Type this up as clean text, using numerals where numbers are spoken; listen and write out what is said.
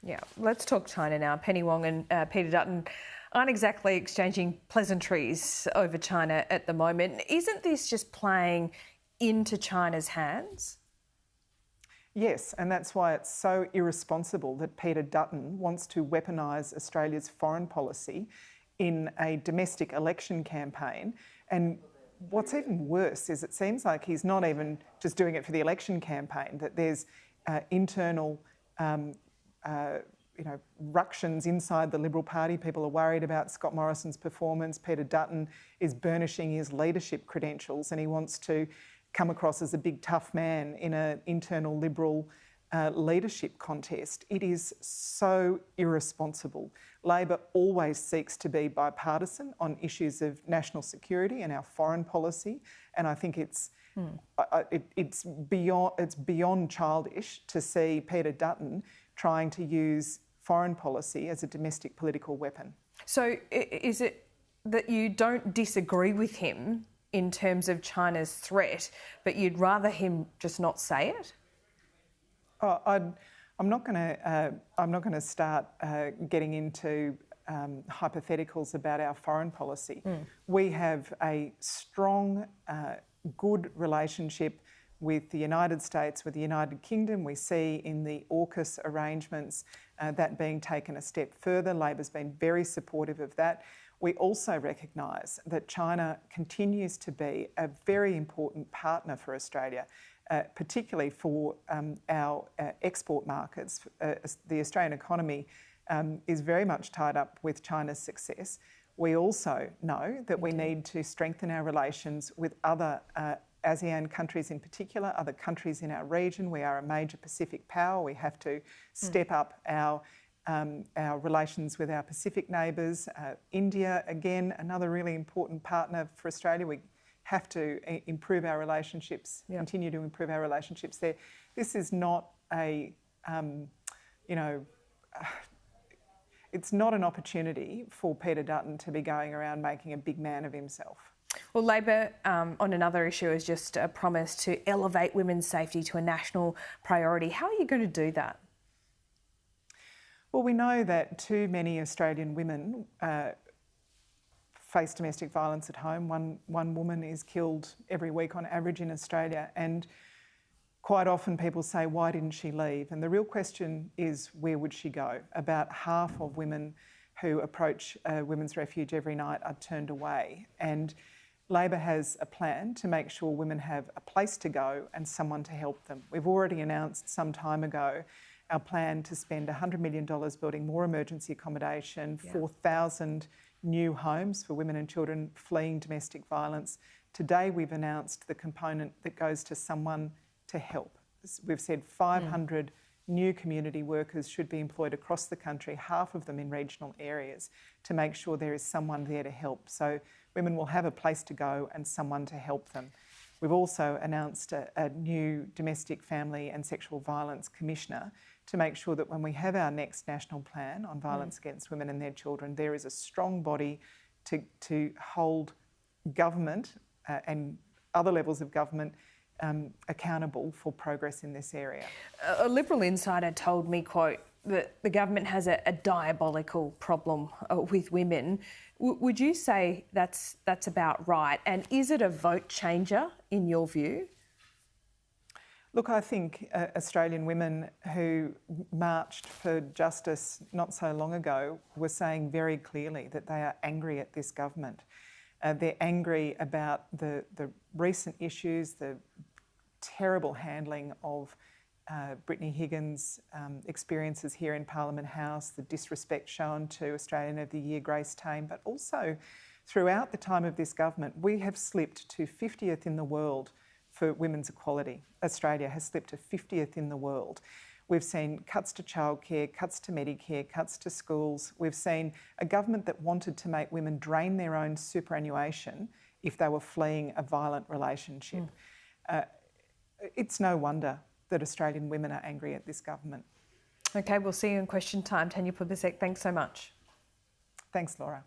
Yeah, let's talk China now. Penny Wong and Peter Dutton aren't exactly exchanging pleasantries over China at the moment. Isn't this just playing into China's hands? Yes, and that's why it's so irresponsible that Peter Dutton wants to weaponise Australia's foreign policy in a domestic election campaign. And what's even worse is it seems like he's not even just doing it for the election campaign, that there's internal ructions inside the Liberal Party. People are worried about Scott Morrison's performance. Peter Dutton is burnishing his leadership credentials and he wants to come across as a big tough man in an internal Liberal leadership contest. It is so irresponsible. Labor always seeks to be bipartisan on issues of national security and our foreign policy, and I think it's beyond childish to see Peter Dutton trying to use foreign policy as a domestic political weapon. So is it that you don't disagree with him in terms of China's threat, but you'd rather him just not say it? I'm not going to start getting into hypotheticals about our foreign policy. We have a strong, good relationship with the United States, with the United Kingdom. We see in the AUKUS arrangements that being taken a step further. Labor's been very supportive of that. We also recognise that China continues to be a very important partner for Australia, particularly for our export markets. The Australian economy is very much tied up with China's success. We also know that we need to strengthen our relations with other ASEAN countries in particular, other countries in our region. We are a major Pacific power. We have to step up our relations with our Pacific neighbours. India, again, another really important partner for Australia. We have to improve our relationships, continue to improve our relationships there. This is not it's not an opportunity for Peter Dutton to be going around making a big man of himself. Well, Labor, on another issue, has just promised to elevate women's safety to a national priority. How are you going to do that? Well, we know that too many Australian women face domestic violence at home. One woman is killed every week on average in Australia, and quite often people say, why didn't she leave? And the real question is, where would she go? About half of women who approach a women's refuge every night are turned away. And Labor has a plan to make sure women have a place to go and someone to help them. We've already announced some time ago our plan to spend $100 million building more emergency accommodation, 4,000 new homes for women and children fleeing domestic violence. Today we've announced the component that goes to someone to help. We've said 500 new community workers should be employed across the country, half of them in regional areas, to make sure there is someone there to help. So women will have a place to go and someone to help them. We've also announced a new Domestic, Family and Sexual Violence Commissioner to make sure that when we have our next national plan on violence against women and their children, there is a strong body to hold government and other levels of government accountable for progress in this area. A Liberal insider told me, quote, that the government has a diabolical problem with women. Would you say that's about right? And is it a vote changer in your view? Look, I think Australian women who marched for justice not so long ago were saying very clearly that they are angry at this government. They're angry about the recent issues, the terrible handling of Brittany Higgins' experiences here in Parliament House, the disrespect shown to Australian of the Year Grace Tame, but also throughout the time of this government, we have slipped to 50th in the world for women's equality. Australia has slipped to 50th in the world. We've seen cuts to childcare, cuts to Medicare, cuts to schools. We've seen a government that wanted to make women drain their own superannuation if they were fleeing a violent relationship. It's no wonder that Australian women are angry at this government. OK, we'll see you in question time. Tanya Plibersek, thanks so much. Thanks, Laura.